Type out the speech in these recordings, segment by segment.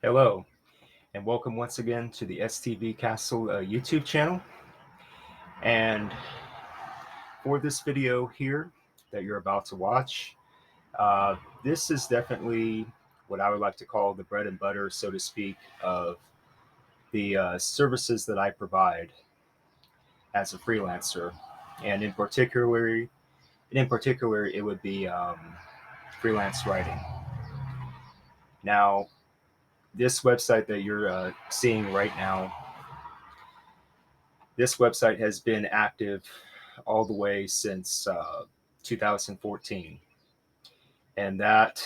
Hello, and welcome once again to the STVCastle YouTube channel. And for this video here that you're about to watch, uh, this is definitely what I would like to call the bread and butter, so to speak, of the services that I provide as a freelancer. And in particular, it would be freelance writing. Now, this website that you're seeing right now, this website has been active all the way since 2014. And that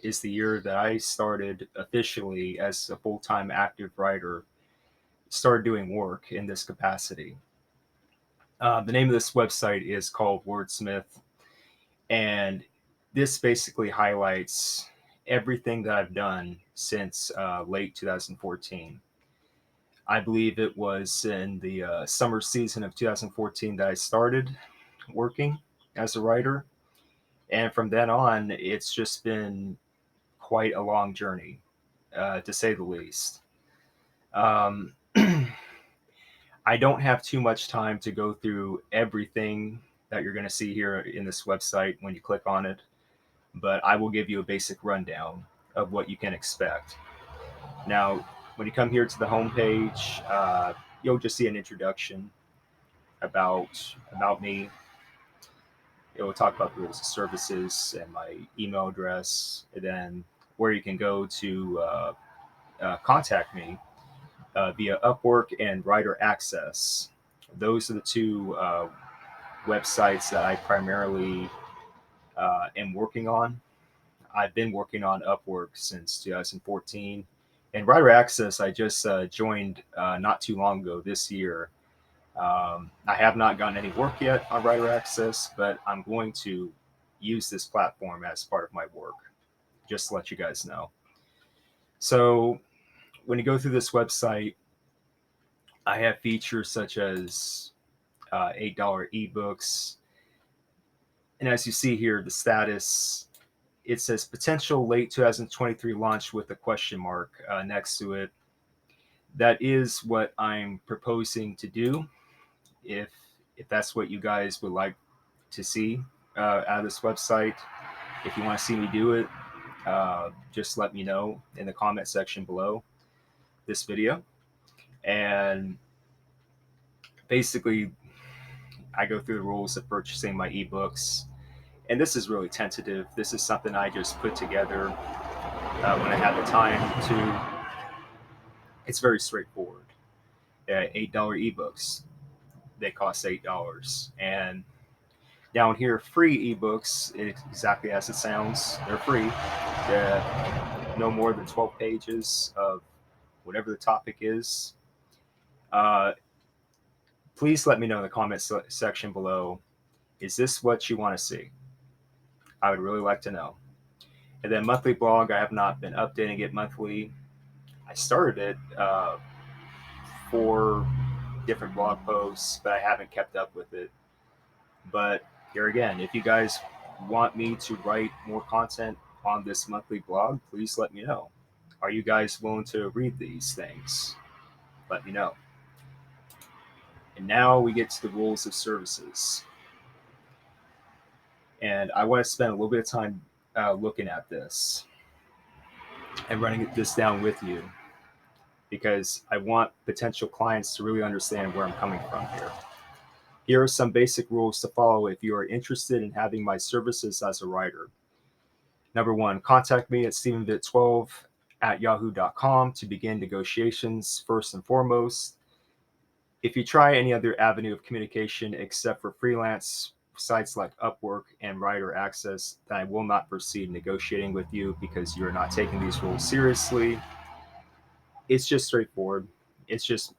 is the year that I started officially as a full time active writer, started doing work in this capacity. The name of this website is called Wordsmith. And this basically highlights everything that I've done since late 2014. I believe it was in the summer season of 2014 that I started working as a writer. And from then on, it's just been quite a long journey, to say the least. Um, I don't have too much time to go through everything that you're going to see here in this website when you click on it, but I will give you a basic rundown of what you can expect. Now, when you come here to the homepage, you'll just see an introduction about me. It will talk about the rules of services and my email address, and then where you can go to contact me via Upwork and Writer Access. Those are the two websites that I primarily am working on. I've been working on Upwork since 2014. And Writer Access, I just joined not too long ago this year. I have not gotten any work yet on Writer Access, but I'm going to use this platform as part of my work, just to let you guys know. So when you go through this website, I have features such as $8 ebooks. And as you see here, the status, it says potential late 2023 launch with a question mark next to it. That is what I'm proposing to do. If if that's what you guys would like to see out of this website, if you want to see me do it, just let me know in the comment section below this video. And basically, I go through the rules of purchasing my ebooks. And this is really tentative. This is something I just put together when I had the time to. It's very straightforward. $8 ebooks, they cost $8. And down here, free ebooks, exactly as it sounds, they're free. They're no more than 12 pages of whatever the topic is. Uh, Please let me know in the comment section below. Is this what you want to see? I would really like to know. And then monthly blog, I have not been updating it monthly. I started it for different blog posts, but I haven't kept up with it. But here again, if you guys want me to write more content on this monthly blog, please let me know. Are you guys willing to read these things? Let me know. And now we get to the rules of services. And I want to spend a little bit of time looking at this and running this down with you because I want potential clients to really understand where I'm coming from here. Here are some basic rules to follow if you are interested in having my services as a writer. Number one, contact me at stephenvitt12 at yahoo.com to begin negotiations first and foremost. If you try any other avenue of communication except for freelance sites like Upwork and Writer Access, then I will not proceed negotiating with you because you're not taking these rules seriously. It's just straightforward. It's just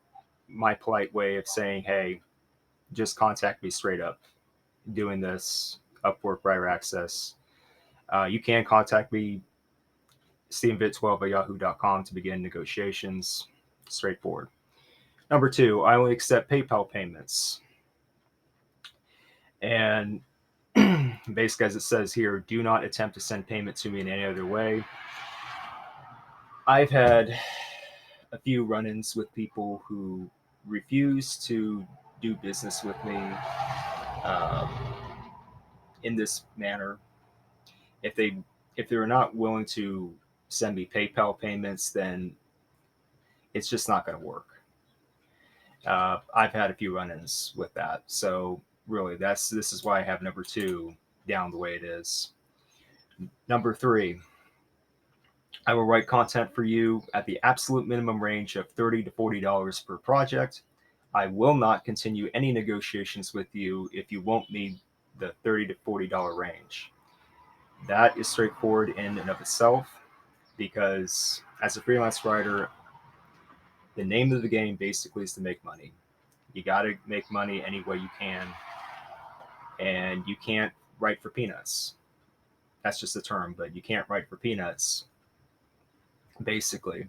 my polite way of saying, hey, just contact me straight up doing this Upwork Writer Access. You can contact me, stephenvitt12 at yahoo.com to begin negotiations. Straightforward. Number two, I only accept PayPal payments. And basically, as it says here, do not attempt to send payment to me in any other way. I've had a few run-ins with people who refuse to do business with me um, in this manner. If they're not willing to send me PayPal payments, then it's just not going to work. I've had a few run-ins with that, so really, this is why I have number two down the way it is. Number three, I will write content for you at the absolute minimum range of $30 to $40 per project. I will not continue any negotiations with you if you won't meet the $30 to $40 range. That is straightforward in and of itself, because as a freelance writer, the name of the game basically is to make money. You got to make money any way you can, and you can't write for peanuts. That's just a term, but you can't write for peanuts. Basically,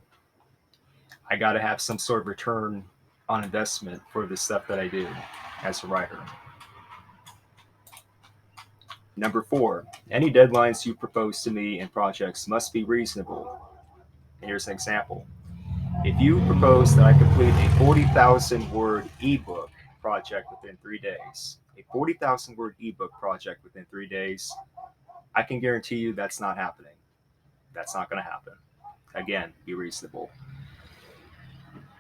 I got to have some sort of return on investment for the stuff that I do as a writer. Number four, any deadlines you propose to me in projects must be reasonable. Here's an example. If you propose that I complete a 40,000 word ebook project within 3 days, a 40,000 word ebook project within 3 days, I can guarantee you that's not happening. That's not going to happen. Again, be reasonable.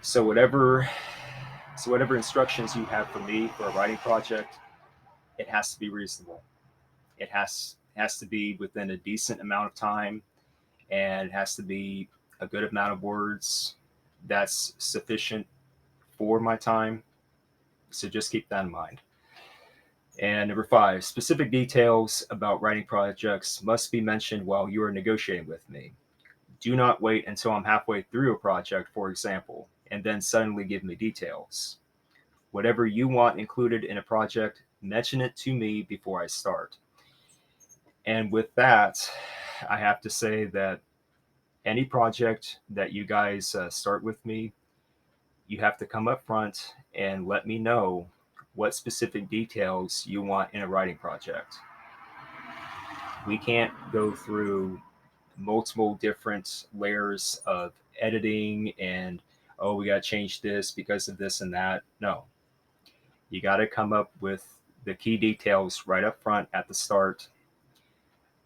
So whatever instructions you have for me for a writing project, it has to be reasonable. It has to be within a decent amount of time, and it has to be a good amount of words that's sufficient for my time. So just keep that in mind. And number five, specific details about writing projects must be mentioned while you are negotiating with me. Do not wait until I'm halfway through a project, for example, and then suddenly give me details. Whatever you want included in a project, mention it to me before I start. And with that, I have to say that any project that you guys start with me, you have to come up front and let me know what specific details you want in a writing project. We can't go through multiple different layers of editing and, oh, we got to change this because of this and that. No, you got to come up with the key details right up front at the start.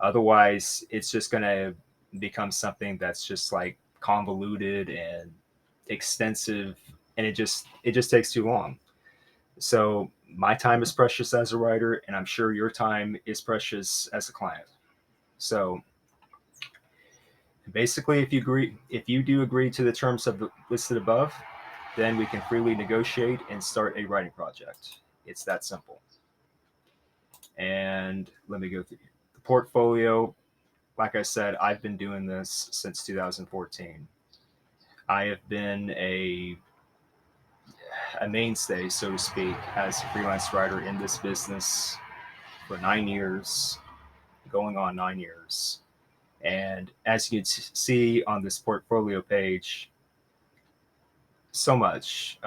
Otherwise, it's just going to become something that's just like convoluted and extensive, and it just takes too long. So my time is precious as a writer, and I'm sure your time is precious as a client. So basically, if you do agree to the terms of the listed above, then we can freely negotiate and start a writing project. It's that simple. And let me go through the portfolio. Like I said, I've been doing this since 2014. I have been a mainstay, so to speak, as a freelance writer in this business for 9 years, going on 9 years. And as you can see on this portfolio page, so much,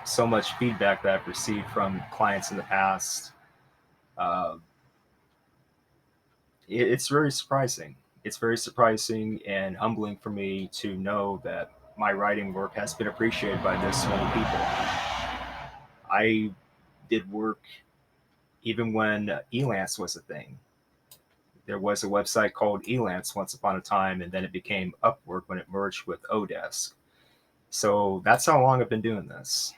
so much feedback that I've received from clients in the past. Uh, it's very surprising. It's very surprising and humbling for me to know that my writing work has been appreciated by this many people. I did work even when Elance was a thing. There was a website called Elance once upon a time, and then it became Upwork when it merged with Odesk. So that's how long I've been doing this.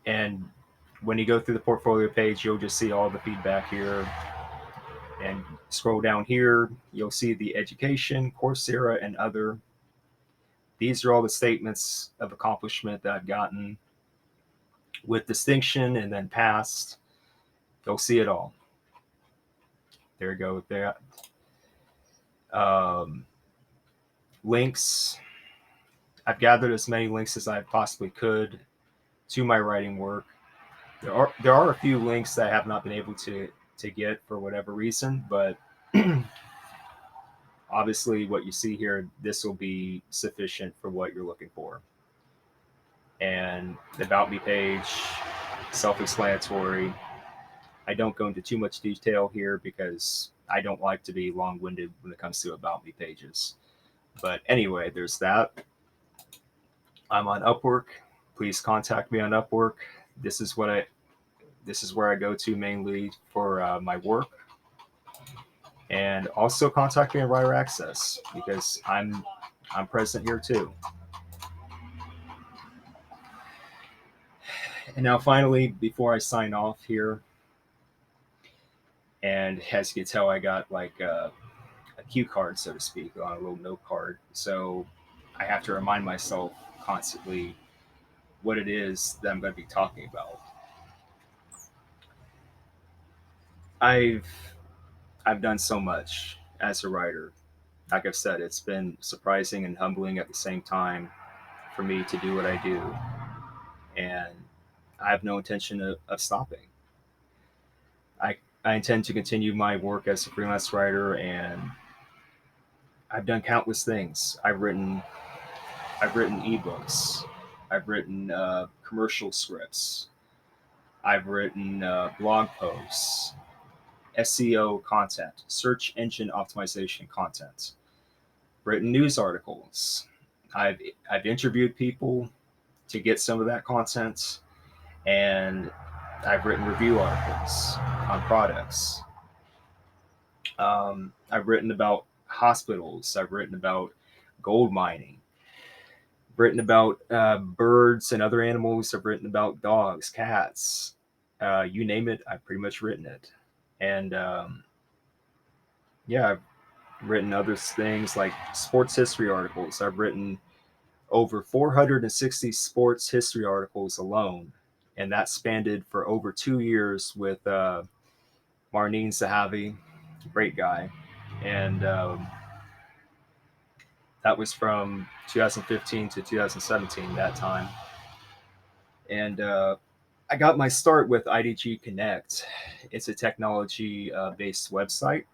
And when you go through the portfolio page, you'll just see all the feedback here. And scroll down here, you'll see the education, Coursera, and other. These are all the statements of accomplishment that I've gotten with distinction and then passed. You'll see it all. There you go with that. Links. I've gathered as many links as I possibly could to my writing work. There are a few links that I have not been able to get for whatever reason, but obviously what you see here, this will be sufficient for what you're looking for. And the About Me page, self-explanatory. I don't go into too much detail here because I don't like to be long-winded when it comes to about me pages. But anyway, there's that. I'm on Upwork. Please contact me on Upwork. This is what I this is where I go to mainly for my work. And also contact me on Writer Access because I'm present here too. And now finally, before I sign off here, and as you can tell, I got like a cue card, so to speak, on a little note card. So I have to remind myself constantly what it is that I'm going to be talking about. I've I've done so much as a writer. Like I've said, it's been surprising and humbling at the same time for me to do what I do, and I have no intention of stopping. I intend to continue my work as a freelance writer, and I've done countless things. I've written ebooks. I've written commercial scripts. I've written blog posts, SEO content, search engine optimization content, written news articles. I've I've interviewed people to get some of that content, and I've written review articles on products. I've written about hospitals. I've written about gold mining. Written about birds and other animals. I've written about dogs, cats, you name it. I've pretty much written it, and yeah, I've written other things like sports history articles. I've written over 460 sports history articles alone, and that spanned for over 2 years with Marnine Zahavi, great guy, and that was from 2015 to 2017. That time, and I got my start with IDG Connect. It's a technology based website,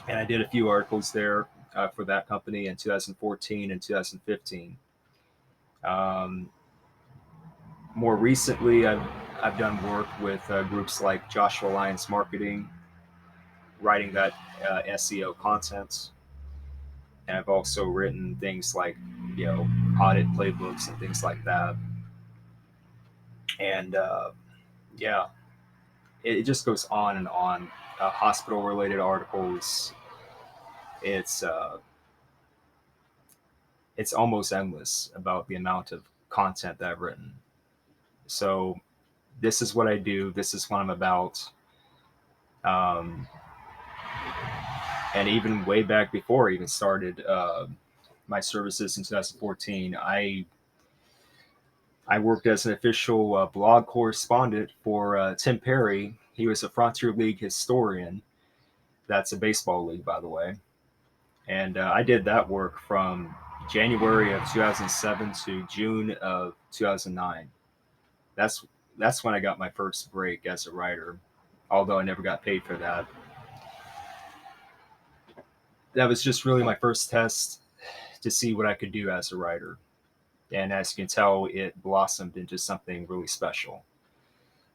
and I did a few articles there for that company in 2014 and 2015. Um, More recently, I've done work with groups like Joshua Alliance Marketing, writing that SEO content, and I've also written things like audit playbooks and things like that. And yeah, it just goes on and on. Hospital related articles. It's uh, it's almost endless about the amount of content that I've written. So this is what I do. This is what I'm about. Um, and even way back before I even started my services in 2014, I worked as an official blog correspondent for Tim Perry. He was a Frontier League historian. That's a baseball league, by the way. And I did that work from January of 2007 to June of 2009. That's that's when I got my first break as a writer, although I never got paid for that. That was just really my first test to see what I could do as a writer. And as you can tell, it blossomed into something really special.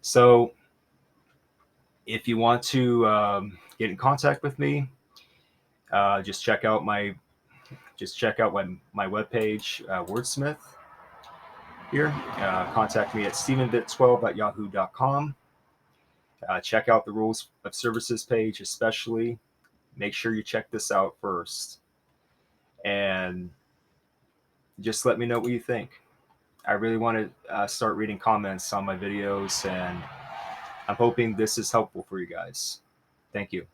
So if you want to get in contact with me, just check out my webpage, Wordsmith here. Contact me at stephenbit12 at yahoo.com. Check out the rules of services page, especially. Make sure you check this out first. And just let me know what you think. I really want to start reading comments on my videos, and I'm hoping this is helpful for you guys. Thank you.